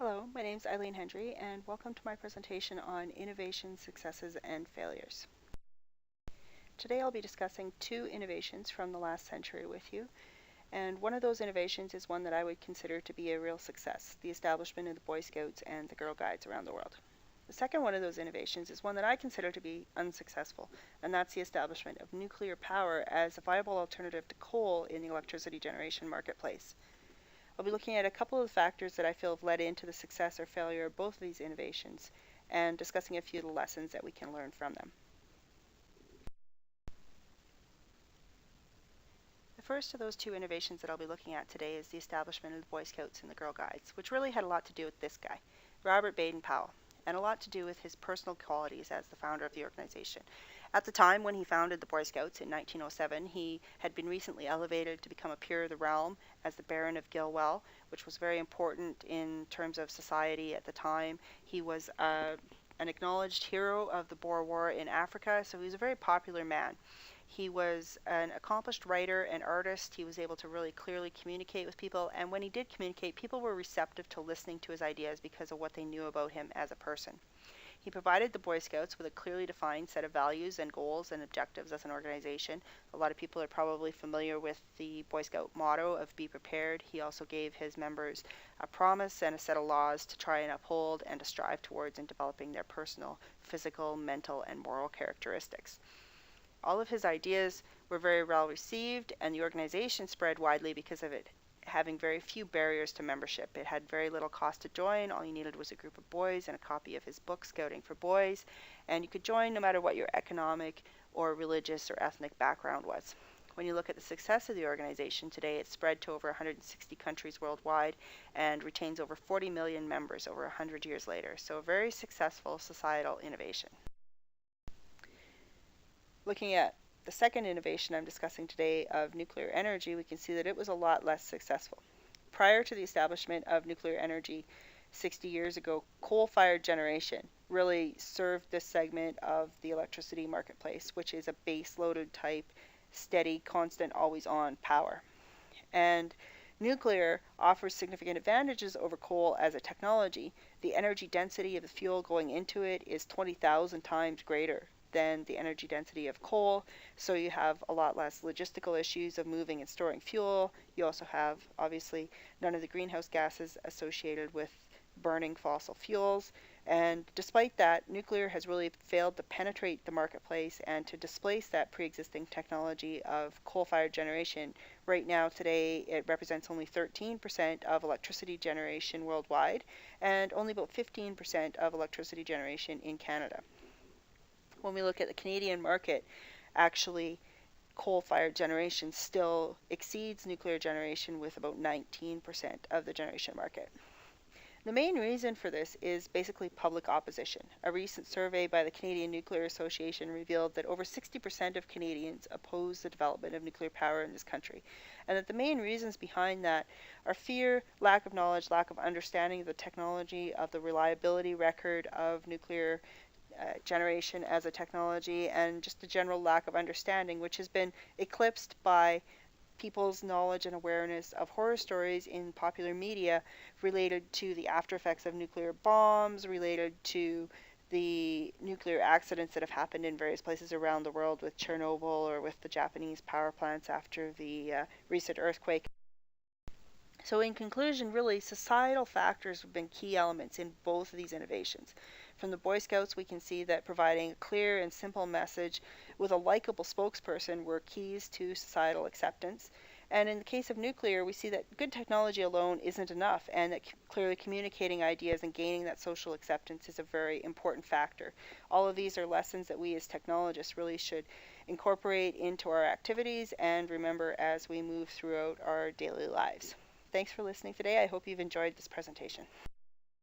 Hello, my name is Eileen Hendry, and welcome to my presentation on innovation, successes, and failures. Today I'll be discussing two innovations from the last century with you, and one of those innovations is one that I would consider to be a real success, the establishment of the Boy Scouts and the Girl Guides around the world. The second one of those innovations is one that I consider to be unsuccessful, and that's the establishment of nuclear power as a viable alternative to coal in the electricity generation marketplace. I'll be looking at a couple of the factors that I feel have led into the success or failure of both of these innovations and discussing a few of the lessons that we can learn from them. The first of those two innovations that I'll be looking at today is the establishment of the Boy Scouts and the Girl Guides, which really had a lot to do with this guy, Robert Baden-Powell, and a lot to do with his personal qualities as the founder of the organization. At the time when he founded the Boy Scouts in 1907, he had been recently elevated to become a peer of the realm as the Baron of Gilwell, which was very important in terms of society at the time. He was an acknowledged hero of the Boer War in Africa, so he was a very popular man. He was an accomplished writer and artist. He was able to really clearly communicate with people, and when he did communicate, people were receptive to listening to his ideas because of what they knew about him as a person. He provided the Boy Scouts with a clearly defined set of values and goals and objectives as an organization. A lot of people are probably familiar with the Boy Scout motto of be prepared. He also gave his members a promise and a set of laws to try and uphold and to strive towards in developing their personal, physical, mental, and moral characteristics. All of his ideas were very well received, and the organization spread widely because of it having very few barriers to membership. It had very little cost to join. All you needed was a group of boys and a copy of his book, Scouting for Boys, and you could join no matter what your economic or religious or ethnic background was. When you look at the success of the organization today, it's spread to over 160 countries worldwide and retains over 40 million members over 100 years later. So a very successful societal innovation. Looking at the second innovation I'm discussing today of nuclear energy, we can see that it was a lot less successful. Prior to the establishment of nuclear energy 60 years ago, coal-fired generation really served this segment of the electricity marketplace, which is a base-loaded type, steady, constant, always-on power. And nuclear offers significant advantages over coal as a technology. The energy density of the fuel going into it is 20,000 times greater than the energy density of coal, so you have a lot less logistical issues of moving and storing fuel. You also have, obviously, none of the greenhouse gases associated with burning fossil fuels, and despite that, nuclear has really failed to penetrate the marketplace and to displace that pre-existing technology of coal-fired generation. Right now, today, it represents only 13% of electricity generation worldwide, and only about 15% of electricity generation in Canada. When we look at the Canadian market, actually coal-fired generation still exceeds nuclear generation with about 19% of the generation market. The main reason for this is basically public opposition. A recent survey by the Canadian Nuclear Association revealed that over 60% of Canadians oppose the development of nuclear power in this country, and that the main reasons behind that are fear, lack of knowledge, lack of understanding of the technology, of the reliability record of nuclear generation as a technology, and just the general lack of understanding, which has been eclipsed by people's knowledge and awareness of horror stories in popular media related to the after effects of nuclear bombs, related to the nuclear accidents that have happened in various places around the world with Chernobyl or with the Japanese power plants after the recent earthquake. So in conclusion, really, societal factors have been key elements in both of these innovations. From the Boy Scouts, we can see that providing a clear and simple message with a likable spokesperson were keys to societal acceptance. And in the case of nuclear, we see that good technology alone isn't enough, and that clearly communicating ideas and gaining that social acceptance is a very important factor. All of these are lessons that we as technologists really should incorporate into our activities and remember as we move throughout our daily lives. Thanks for listening today. I hope you've enjoyed this presentation.